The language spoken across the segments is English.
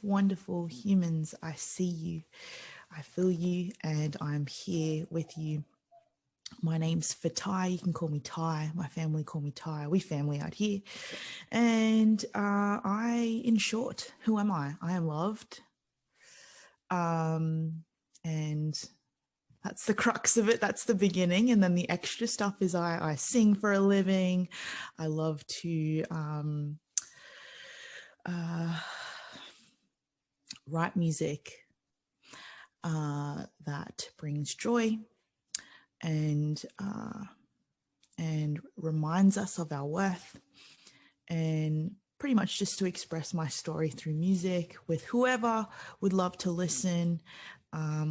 Wonderful humans. I see you, I feel you, and I'm here with you. My name's Fatai. You can call me Ty. My family call me Ty. We family out here. And in short, who am I? I am loved. And that's the crux of it. That's the beginning. And then the extra stuff is I sing for a living. I love to write music that brings joy and reminds us of our worth, and pretty much just to express my story through music with whoever would love to listen,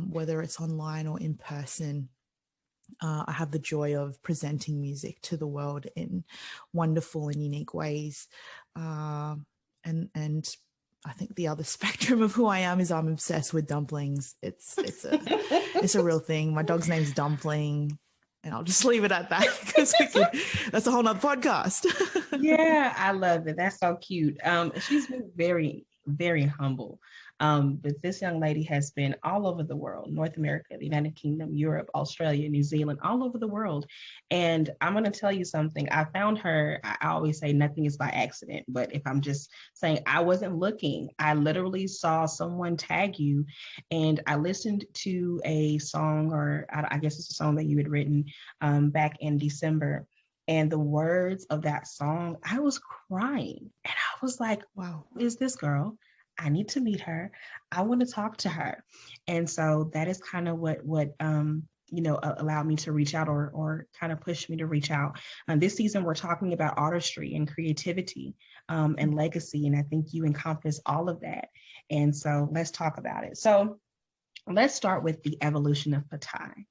whether it's online or in person. I have the joy of presenting music to the world in wonderful and unique ways. And I think the other spectrum of who I am is I'm obsessed with dumplings. It's a real thing. My dog's name's Dumpling, and I'll just leave it at that because that's a whole nother podcast. Yeah, I love it. That's so cute. She's been very, very humble. But this young lady has been all over the world, North America, the United Kingdom, Europe, Australia, New Zealand, all over the world. And I'm going to tell you something. I found her, I always say nothing is by accident, but if I'm just saying I wasn't looking, I literally saw someone tag you and I listened to a song, or I guess it's a song that you had written back in December. And the words of that song, I was crying. And I was like, wow, who is this girl? I need to meet her. I want to talk to her. And so that is kind of what allowed me to reach out, or kind of pushed me to reach out. This season, we're talking about artistry and creativity and legacy. And I think you encompass all of that. And so let's talk about it. So let's start with the evolution of Fatai.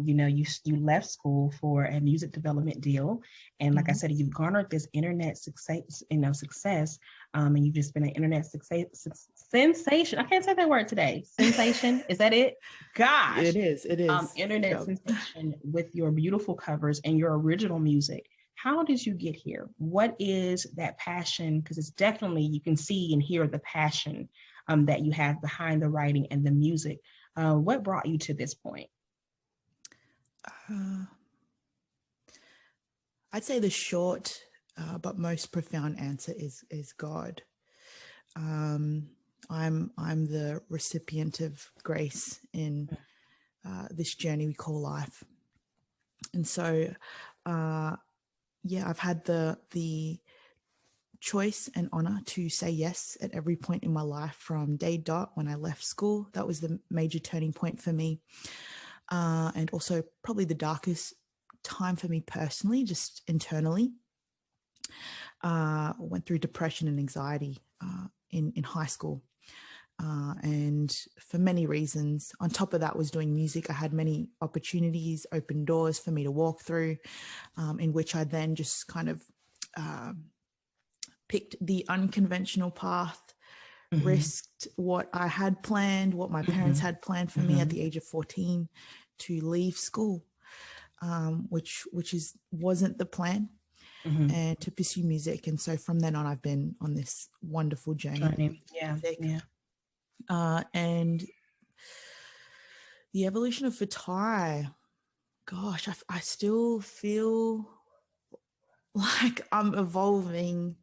You left school for a music development deal, and like I said, you've garnered this internet success, and you've just been an internet success sensation. I can't say that word today. Sensation, is that it? Gosh, It is. Internet sensation with your beautiful covers and your original music. How did you get here? What is that passion? Because it's definitely, you can see and hear the passion that you have behind the writing and the music. What brought you to this point? I'd say the short but most profound answer is God. I'm the recipient of grace in this journey we call life, and so I've had the choice and honor to say yes at every point in my life from day dot when I left school. That was the major turning point for me. And also probably the darkest time for me personally, just internally. Went through depression and anxiety in high school. And for many reasons. On top of that was doing music. I had many opportunities, open doors for me to walk through, in which I then just kind of picked the unconventional path, risked what I had planned, what my parents had planned for me at the age of 14, to leave school, which wasn't the plan, and to pursue music. And so from then on, I've been on this wonderful journey. And the evolution of Fatai, gosh, I still feel like I'm evolving.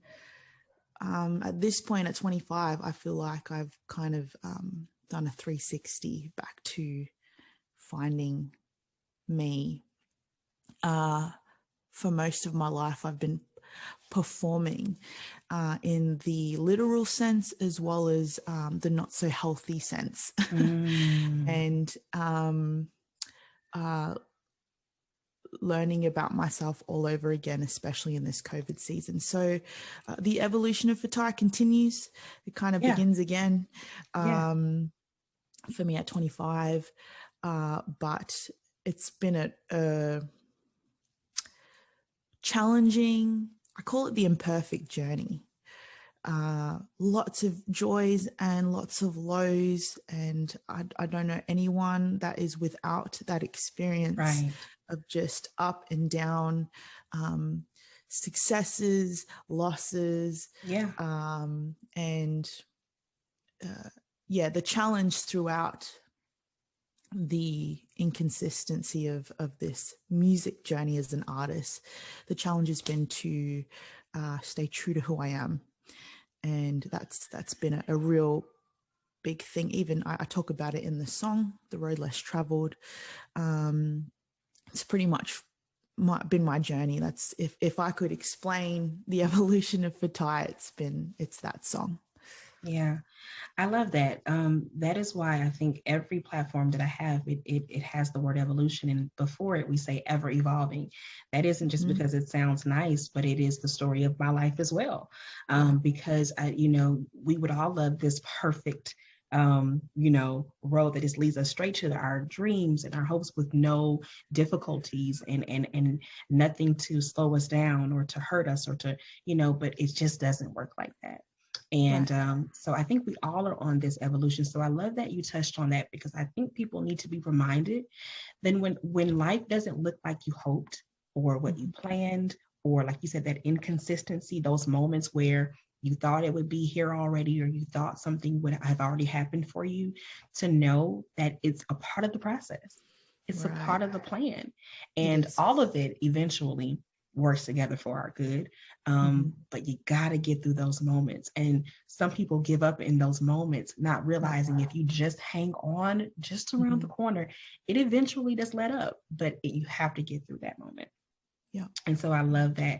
At this point, at 25, I feel like I've kind of done a 360 back to finding me. For most of my life, I've been performing in the literal sense as well as the not so healthy sense. And learning about myself all over again, especially in this COVID season. So the evolution of Fatai continues. It kind of begins again for me at 25. But it's been a challenging, I call it the imperfect journey. Lots of joys and lots of lows, and I don't know anyone that is without that experience of just up and down, successes, losses, and the challenge throughout the inconsistency of this music journey as an artist, the challenge has been to stay true to who I am. And that's been a real big thing. Even I talk about it in the song, The Road Less Traveled. It's pretty much been my journey. That's if I could explain the evolution of Fatai, it's that song. Yeah, I love that. That is why I think every platform that I have, it has the word evolution, and before it we say ever evolving. That isn't just because it sounds nice, but it is the story of my life as well. Because we would all love this perfect road that just leads us straight to our dreams and our hopes with no difficulties and nothing to slow us down or to hurt us or to, but it just doesn't work like that. And so I think we all are on this evolution. So I love that you touched on that, because I think people need to be reminded then when life doesn't look like you hoped or what you planned, or like you said, that inconsistency, those moments where you thought it would be here already, or you thought something would have already happened for you, to know that it's a part of the process. It's a part of the plan. And all of it eventually works together for our good. But you got to get through those moments. And some people give up in those moments, not realizing if you just hang on just around the corner, it eventually does let up, but you have to get through that moment. Yeah. And so I love that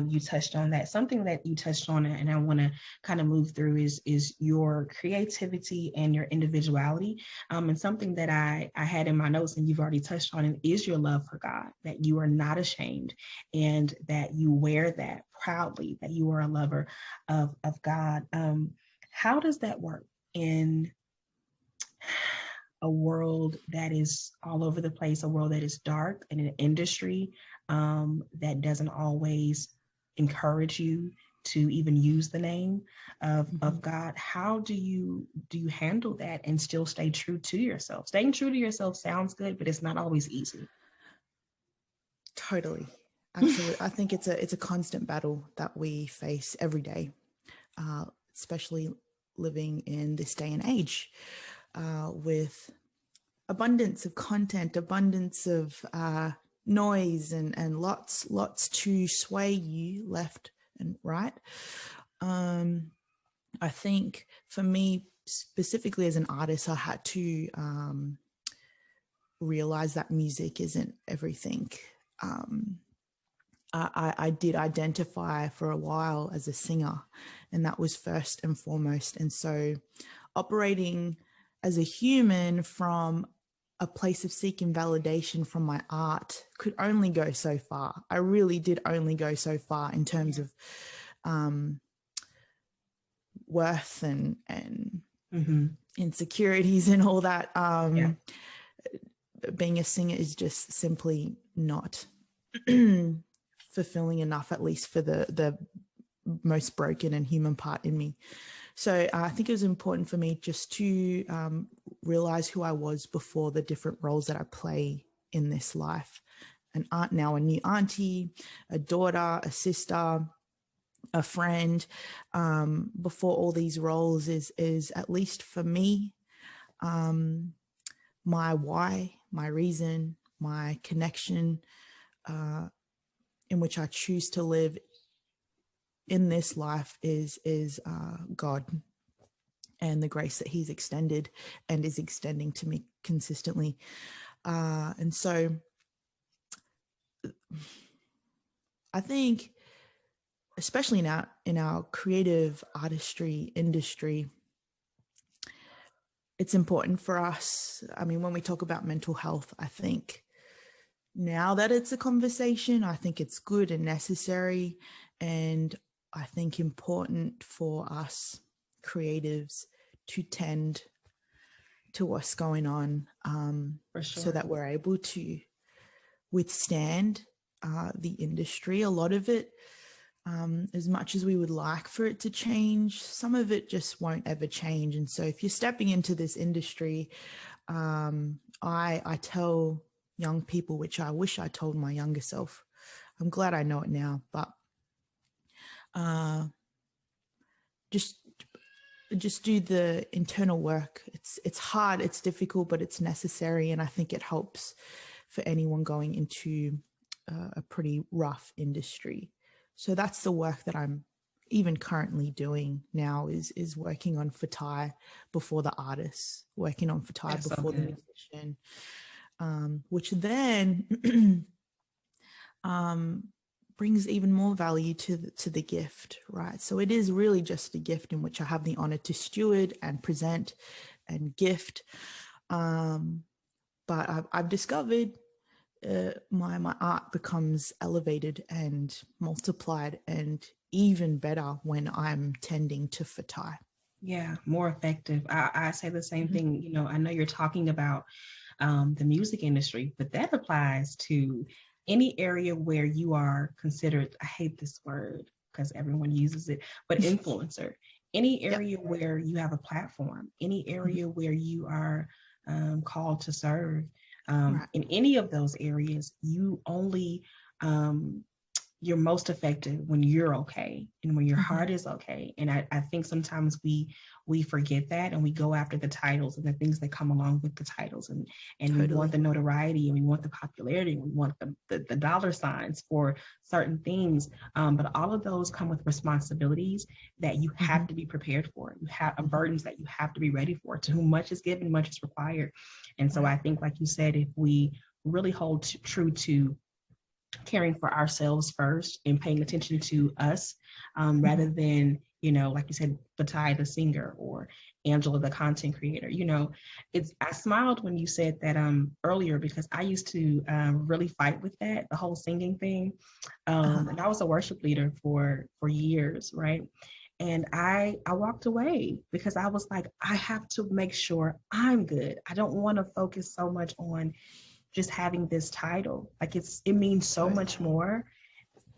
you touched on that. Something that you touched on, and I want to kind of move through, is your creativity and your individuality. And something that I had in my notes, and you've already touched on it, is your love for God, that you are not ashamed and that you wear that proudly, that you are a lover of God. How does that work in a world that is all over the place, a world that is dark, and an industry that doesn't always encourage you to even use the name of God? How do you handle that and still stay true to yourself? Staying true to yourself sounds good, but it's not always easy. Totally. Absolutely. I think it's a constant battle that we face every day, especially living in this day and age, with abundance of content, abundance of noise, and lots to sway you left and right. I think for me specifically as an artist, I had to realize that music isn't everything. I did identify for a while as a singer, and that was first and foremost. And so operating as a human from a place of seeking validation from my art could only go so far. I really did only go so far in terms of worth and insecurities and all that. Being a singer is just simply not fulfilling enough, at least for the most broken and human part in me. So I think it was important for me just to realize who I was before the different roles that I play in this life. An aunt, now a new auntie, a daughter, a sister, a friend. Before all these roles is at least for me, my why, my reason, my connection, in which I choose to live in this life is God and the grace that He's extended and is extending to me consistently. And so I think, especially in our creative artistry industry, it's important for us. I mean, when we talk about mental health, I think now that it's a conversation, I think it's good and necessary, and I think important for us creatives to tend to what's going on, so that we're able to withstand the industry. A lot of it, as much as we would like for it to change, some of it just won't ever change. And so if you're stepping into this industry, I tell young people, which I wish I told my younger self, I'm glad I know it now, but just just do the internal work. It's hard, it's difficult, but it's necessary, and I think it helps for anyone going into a pretty rough industry. So that's the work that I'm even currently doing now, is working on Fatai before the artist, working on Fatai That's so before the good. musician, which then brings even more value to the gift, right? So it is really just a gift in which I have the honor to steward and present and gift. But I've discovered my art becomes elevated and multiplied and even better when I'm tending to Fatai. Yeah, more effective. I say the same thing. You know, I know you're talking about the music industry, but that applies to any area where you are considered, I hate this word because everyone uses it, but influencer. Any Yep. area where you have a platform, any area where you are called to serve. Right. In any of those areas, you only you're most effective when you're okay and when your heart is okay. And I think sometimes we forget that, and we go after the titles and the things that come along with the titles, and we want Totally. the notoriety, and we want the popularity, and we want the dollar signs for certain things. But all of those come with responsibilities that you have to be prepared for. You have burdens that you have to be ready for. To whom much is given, much is required. And so I think, like you said, if we really hold true to caring for ourselves first and paying attention to us, rather than, you know, like you said, Fatai the singer or Angela the content creator. You know, I smiled when you said that earlier, because I used to really fight with that, the whole singing thing. And I was a worship leader for years, right? And I walked away because I was like, I have to make sure I'm good. I don't want to focus so much on just having this title. Like it means so much more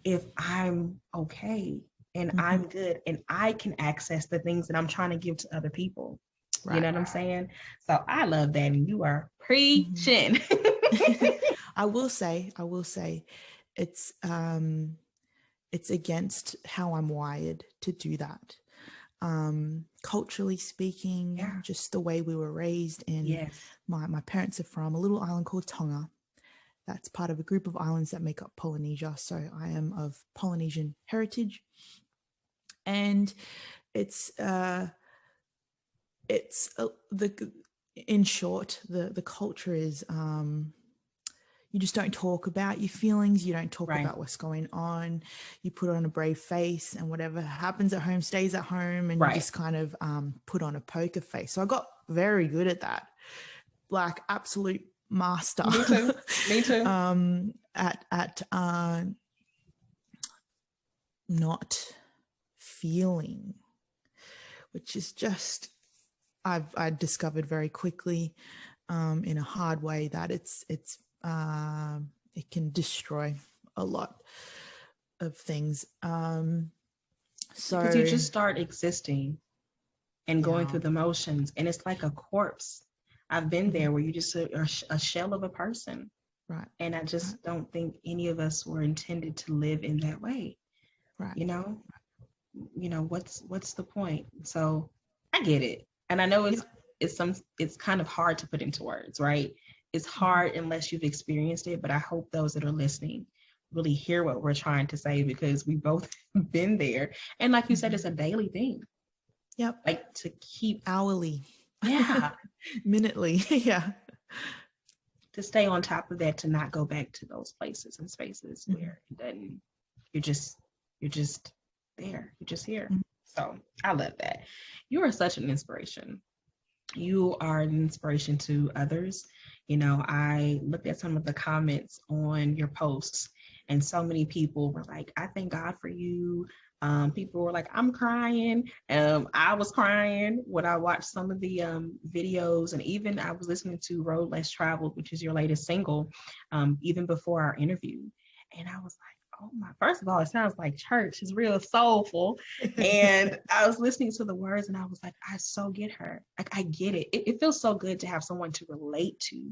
if I'm okay and I'm good and I can access the things that I'm trying to give to other people. Right. You know what I'm saying? So I love that. And you are preaching. I will say it's against how I'm wired to do that. Culturally speaking, Yeah. just the way we were raised. And Yes. my parents are from a little island called Tonga. That's part of a group of islands that make up Polynesia. So I am of Polynesian heritage. And it's in short, the culture is you just don't talk about your feelings. You don't talk about what's going on. You put on a brave face, and whatever happens at home stays at home, and you just kind of put on a poker face. So I got very good at that, like absolute master. Me too. Me too. At not feeling, which is just I discovered very quickly in a hard way that it can destroy a lot of things. So because you just start existing and going through the motions, and it's like a corpse. I've been there where you just are a shell of a person. Right. And I just don't think any of us were intended to live in that way. Right. You know, what's the point? So I get it. And I know it's kind of hard to put into words, right? It's hard unless you've experienced it, but I hope those that are listening really hear what we're trying to say, because we both been there. And like you said, it's a daily thing. Yep. Like to keep hourly. Yeah. Minutely. Yeah. To stay on top of that, to not go back to those places and spaces where then you're just there. You're just here. So I love that. You are such an inspiration. You are an inspiration to others. You know, I looked at some of the comments on your posts, and so many people were like, I thank God for you. People were like, I'm crying. I was crying when I watched some of the videos, and even I was listening to Road Less Traveled, which is your latest single, even before our interview. And I was like, oh my, first of all, it sounds like church. It's real soulful. And I was listening to the words and I was like, I so get her. Like, I get it. It feels so good to have someone to relate to.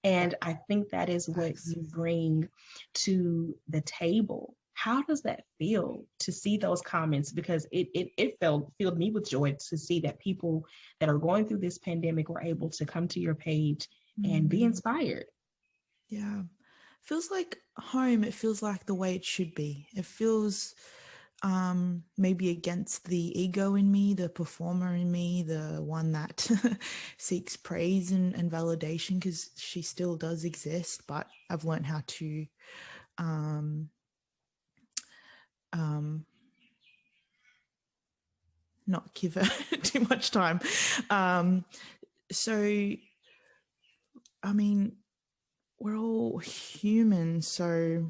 And I think that is what you bring to the table. How does that feel to see those comments? Because it filled me with joy to see that people that are going through this pandemic were able to come to your page and be inspired. Yeah. Feels like home. It feels like the way it should be. It feels maybe against the ego in me, the performer in me, the one that seeks praise and validation, because she still does exist, but I've learned how to not give her too much time. So, I mean, we're all human, so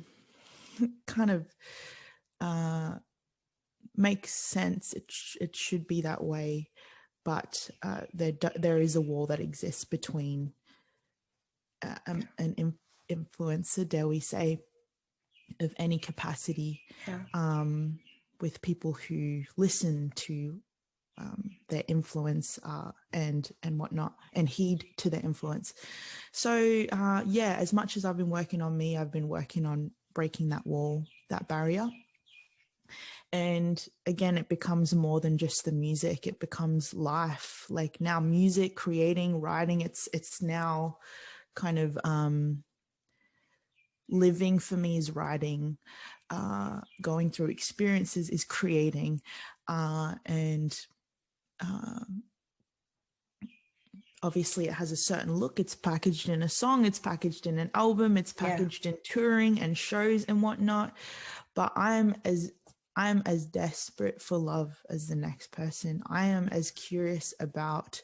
kind of makes sense. It should be that way, but there is a wall that exists between an influencer, dare we say, of any capacity, with people who listen to their influence and whatnot, and heed to their influence. So yeah, as much as I've been working on me, I've been working on breaking that wall, that barrier. And again, it becomes more than just the music. It becomes life. Like now, music, creating, writing, it's now kind of living for me is writing. Going through experiences is creating, and obviously it has a certain look. It's packaged in a song, it's packaged in an album, it's packaged in touring and shows and whatnot. But I'm as desperate for love as the next person. I am as curious about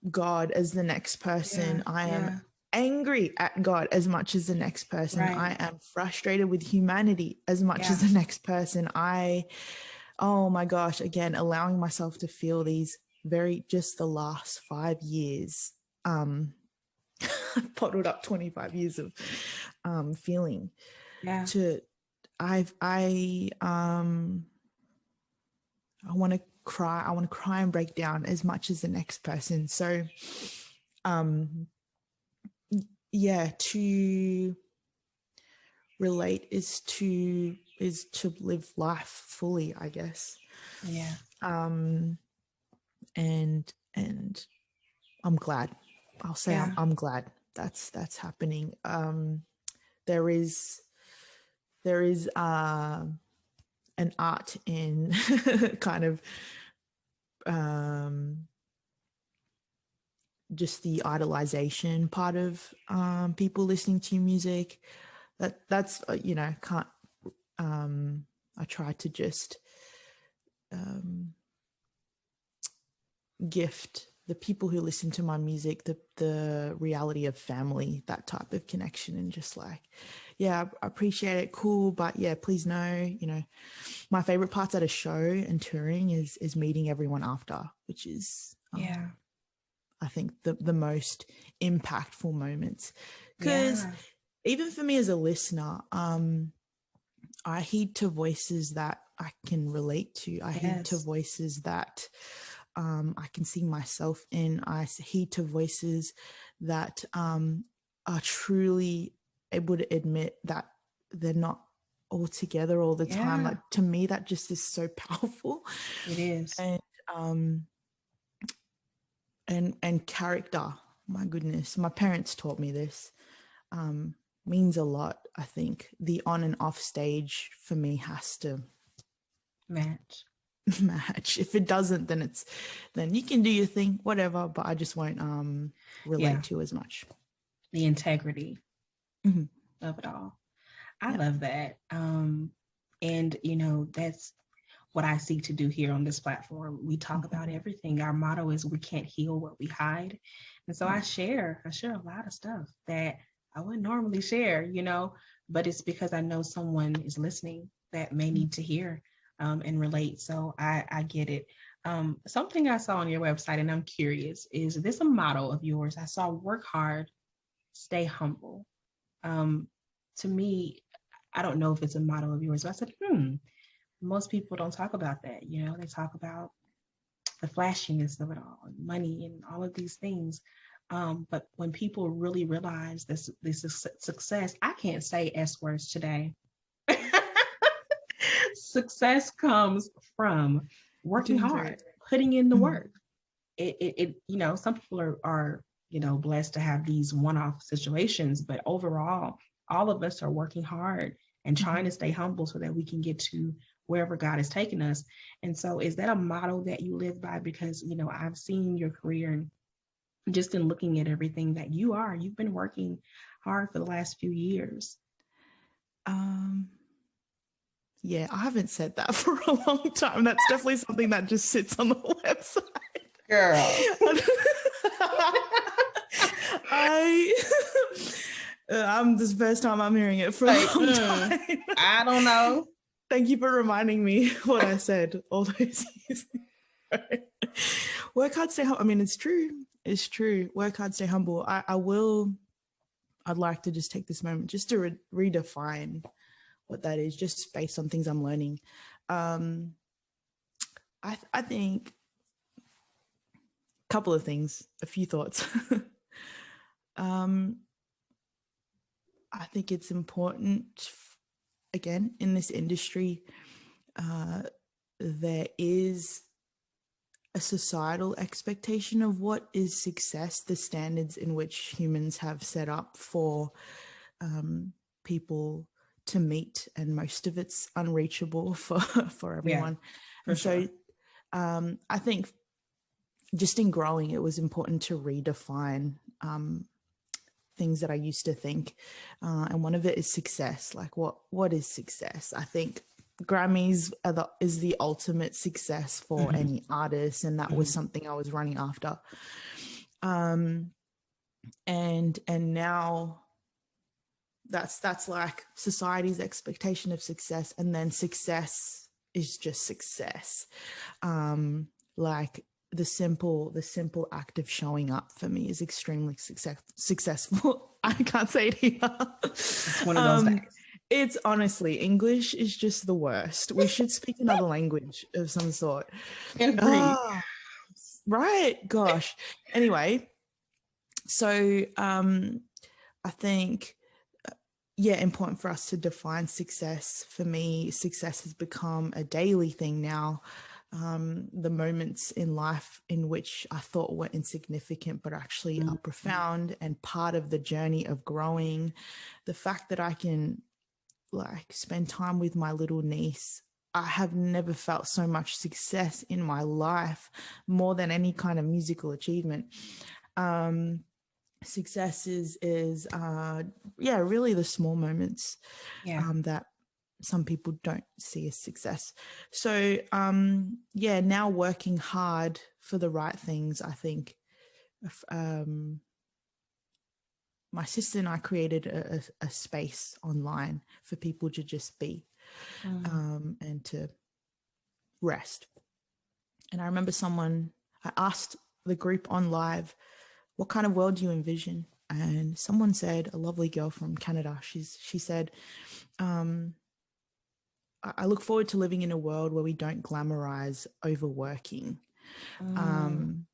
God as the next person. I am angry at God as much as the next person. I am frustrated with humanity as much as the next person. Oh my gosh, again, allowing myself to feel these just the last 5 years, bottled up 25 years of feeling. I want to cry and break down as much as the next person. So to relate is to live life fully, I guess. And I'm glad. I'll say I'm glad that's happening. There is an art in kind of just the idolization part of people listening to music. That's can't I try to just gift the people who listen to my music the reality of family, that type of connection, and just like, I appreciate it, cool, but please know, my favorite parts at a show and touring is meeting everyone after, which is I think the most impactful moments, because even for me as a listener, I heed to voices that I can relate to. I heed to voices that I can see myself in. I heed to voices that are truly able to admit that they're not all together all the time. Like, to me, that just is so powerful. It is. And character, my goodness, my parents taught me this, means a lot. I think the on and off stage for me has to match. If it doesn't, then you can do your thing, whatever, but I just won't relate to as much. The integrity of it all. I love that. And that's what I seek to do here on this platform. We talk about everything. Our motto is, we can't heal what we hide. And so I share a lot of stuff that I wouldn't normally share, but it's because I know someone is listening that may need to hear and relate. So I get it. Something I saw on your website, and I'm curious, is this a motto of yours? I saw work hard, stay humble. To me, I don't know if it's a motto of yours, but I said, most people don't talk about that. They talk about the flashiness of it all, and money and all of these things. But when people really realize this is success, I can't say S words today. Success comes from working Doing hard, great. putting in the Mhm. work. Some people are blessed to have these one-off situations, but overall, all of us are working hard and trying to stay humble so that we can get to wherever God has taken us. And so, is that a motto that you live by? Because, I've seen your career, and just in looking at everything that you've been working hard for the last few years. Um, yeah, I haven't said that for a long time. That's definitely something that just sits on the website. Girl. I this is the first time I'm hearing it for a long time. I don't know. Thank you for reminding me what I said all those years ago. Work hard, stay humble. I mean, it's true. It's true. Work hard, stay humble. I'd like to just take this moment just to redefine what that is, just based on things I'm learning. I think a couple of things, a few thoughts. I think it's important, again, in this industry, there is a societal expectation of what is success, the standards in which humans have set up for people to meet, and most of it's unreachable for everyone. Yeah, so I think just in growing, it was important to redefine things that I used to think, and one of it is success. Like, what is success? I think Grammys is the ultimate success for any artist, and that was something I was running after. And now that's like society's expectation of success, and then success is just success. Like the simple act of showing up for me is extremely successful. I can't say it here. It's one of those days. It's honestly, English is just the worst. We should speak another language of some sort. Right, gosh. Anyway, so I think, important for us to define success. For me, success has become a daily thing now. The moments in life in which I thought were insignificant but actually are profound and part of the journey of growing. The fact that I can spend time with my little niece. I have never felt so much success in my life, more than any kind of musical achievement. Success is really the small moments that some people don't see as success. So now working hard for the right things. I think my sister and I created a space online for people to just be and to rest. And I remember I asked the group on live, what kind of world do you envision? And someone said, a lovely girl from Canada, she said, I look forward to living in a world where we don't glamorize overworking. And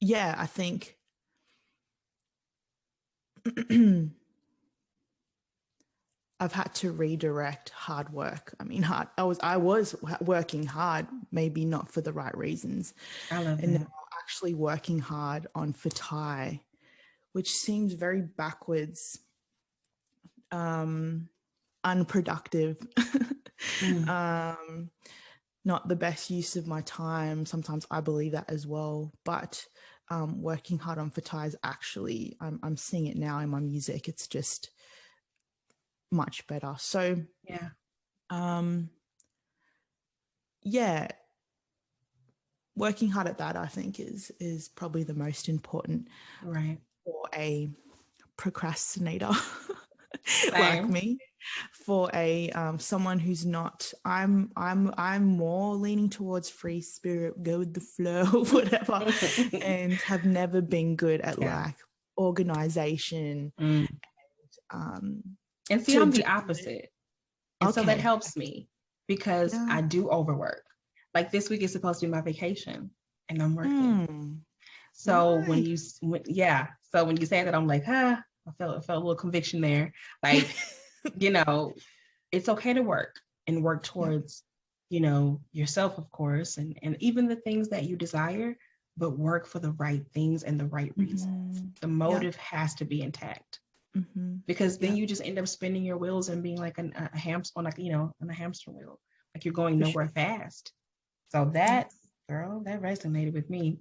yeah, I think I've had to redirect hard work. I mean, I was working hard, maybe not for the right reasons. I love and that. now actually working hard on Fatai, which seems very backwards, unproductive, not the best use of my time. Sometimes I believe that as well. But working hard on Fatai is actually, I'm seeing it now in my music. It's just much better. So working hard at that, I think, is probably the most important, right, for a procrastinator like me. For a someone who's not, I'm more leaning towards free spirit, go with the flow, whatever, and have never been good at organization. And see, I'm the opposite. And so that helps me because I do overwork. Like this week is supposed to be my vacation. and I'm working. So when Right. so when you say that, I'm like, I felt a little conviction there. Like, you know, it's okay to work and work Yeah. towards, yourself, of course, and even the things that you desire, but work for the right things and the right reasons. The Yeah. motive has to be intact, because then Yeah. you just end up spinning your wheels and being like a hamster on, like, on a hamster wheel, like you're going For nowhere sure. fast. So Yeah. that, girl, that resonated with me.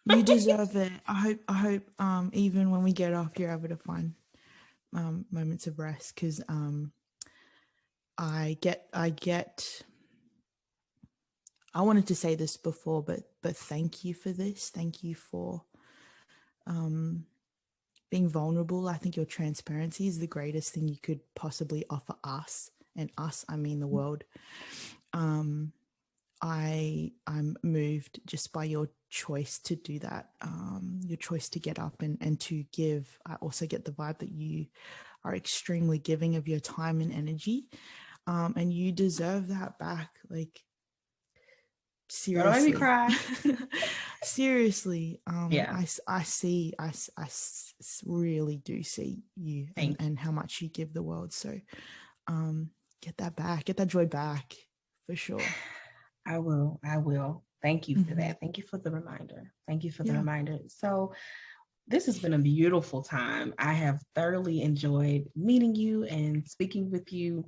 You deserve it. I hope even when we get off you're able to find moments of rest, because I wanted to say this before, but thank you for this. Thank you for um being vulnerable. I think your transparency is the greatest thing you could possibly offer us, and us, I mean the world. Um I'm moved just by your choice to do that, your choice to get up and to give. I also get the vibe that you are extremely giving of your time and energy, and you deserve that back. Like, Girl, don't make me seriously. cry. Seriously, Yeah, really do see you thank you. and how much you give the world. So get that back, get that joy back, for sure. I will. Thank you for Mm-hmm. that. Thank you for the reminder. Thank you for the Yeah, reminder. So, this has been a beautiful time. I have thoroughly enjoyed meeting you and speaking with you.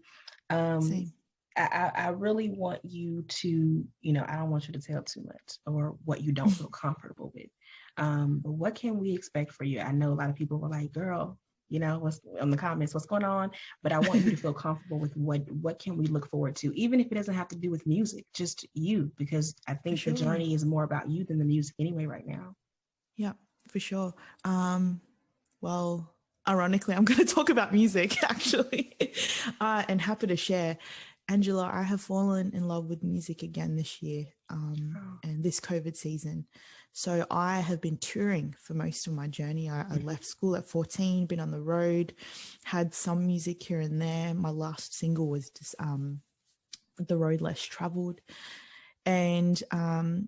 Um, same. I really want you to, I don't want you to tell too much or what you don't feel comfortable with. But what can we expect for you? I know a lot of people were like, girl, what's in the comments, what's going on? But I want you to feel comfortable with what can we look forward to, even if it doesn't have to do with music, just you, because I For think the sure. journey is more about you than the music anyway right now. Yeah, for sure. Well, ironically, I'm going to talk about music actually, and happy to share. Angela, I have fallen in love with music again this year, Oh. and this COVID season. So I have been touring for most of my journey. I left school at 14, been on the road, had some music here and there. My last single was just The Road Less Traveled, and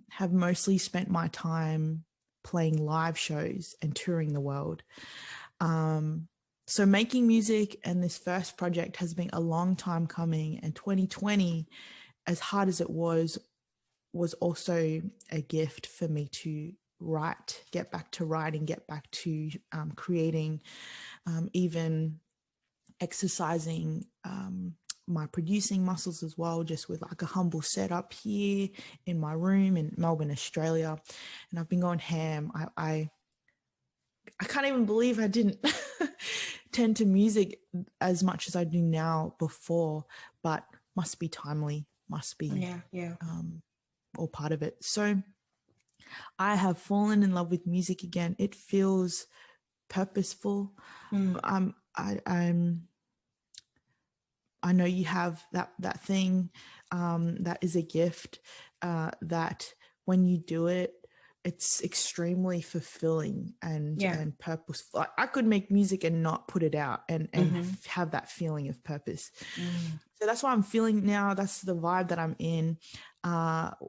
have mostly spent my time playing live shows and touring the world. So making music and this first project has been a long time coming, and 2020, as hard as it was also a gift for me to write, get back to writing, get back to creating, even exercising my producing muscles as well, just with like a humble setup here in my room in Melbourne, Australia. And I've been going ham. I can't even believe I didn't tend to music as much as I do now before, but must be timely, must be Yeah, yeah. all part of it. So I have fallen in love with music again. It feels purposeful. Mm. I'm I know you have that thing that is a gift, that when you do it, it's extremely fulfilling Yeah. and purposeful. I could make music and not put it out and Mm-hmm. have that feeling of purpose. Mm. So that's what I'm feeling now. That's the vibe that I'm in.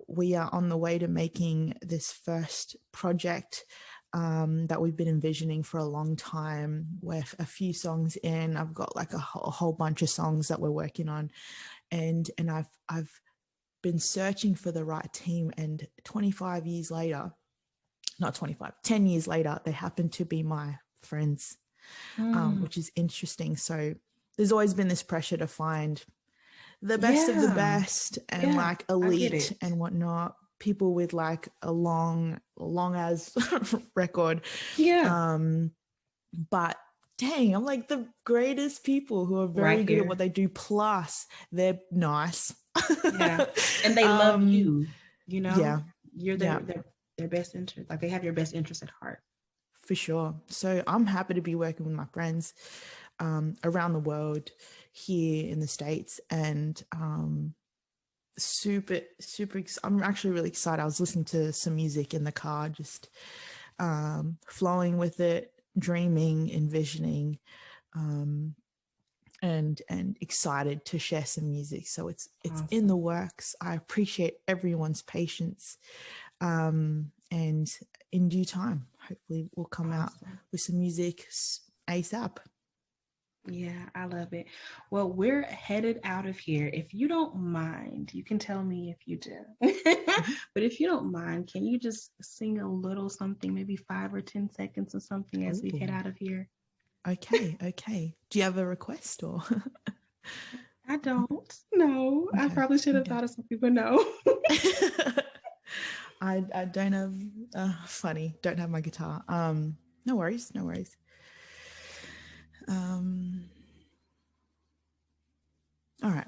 We are on the way to making this first project that we've been envisioning for a long time. We're a few songs in. I've got like a whole bunch of songs that we're working on, and I've been searching for the right team. And 25 years later, not 25, 10 years later, they happen to be my friends, Mm. which is interesting. So there's always been this pressure to find the best of the Yeah. best and Yeah. like I get elite it. and whatnot, people with like a long as record. Yeah. um but dang, I'm like the greatest people who are Right very good at what here. they do, plus they're nice. Yeah. And they love um you, you yeah, know? You're yeah, their best interest. Like they have your best interest at heart. for sure. So I'm happy to be working with my friends around the world, here in the States, and I'm actually really excited. I was listening to some music in the car, just flowing with it, dreaming, envisioning, um, and excited to share some music. So it's in the Awesome. works. I appreciate everyone's patience, um, And in due time, hopefully we'll come out with some music ASAP. Yeah, I love it. Well, we're headed out of here. If you don't mind, you can tell me if you do. But if you don't mind, can you just sing a little something, maybe 5 or 10 seconds or something as we head out of here? Okay. Do you have a request or? I don't. No, Okay. I probably should have thought of something, but no. I don't have don't have my guitar. No worries. All right.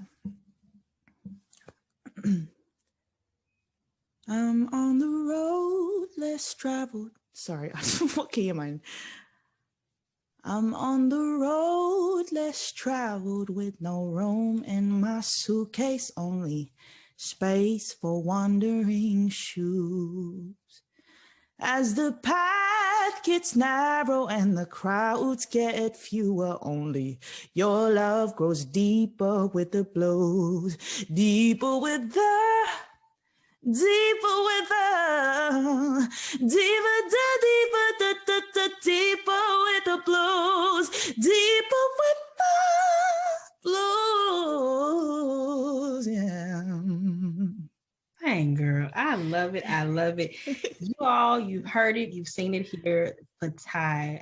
I'm on the road less traveled. Sorry, what key am I in? I'm on the road less traveled with no room in my suitcase, only space for wandering shoes. As the path gets narrow and the crowds get fewer, only your love grows deeper with the blows, deeper with the, deeper with the, deeper with the blows, deeper with the blows, yeah. Dang, girl. I love it. I love it. You all, you've heard it, you've seen it here. Fatai,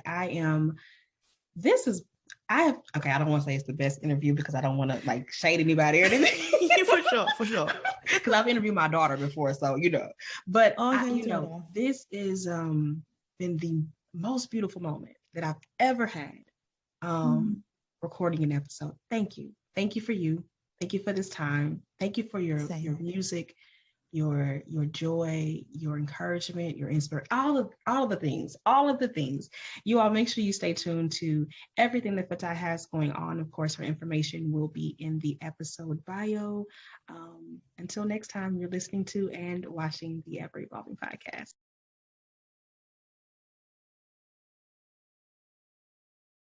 okay, I don't want to say it's the best interview because I don't want to like shade anybody or anything. For sure. Because I've interviewed my daughter before, so But Okay, this is been the most beautiful moment that I've ever had recording an episode. Thank you. Thank you for you. Thank you for this time. Thank you for your music, your joy, your encouragement, your inspiration, all of the things. You all make sure you stay tuned to everything that Fatai has going on. Of course, her information will be in the episode bio. Until next time, you're listening to and watching the Ever Evolving Podcast.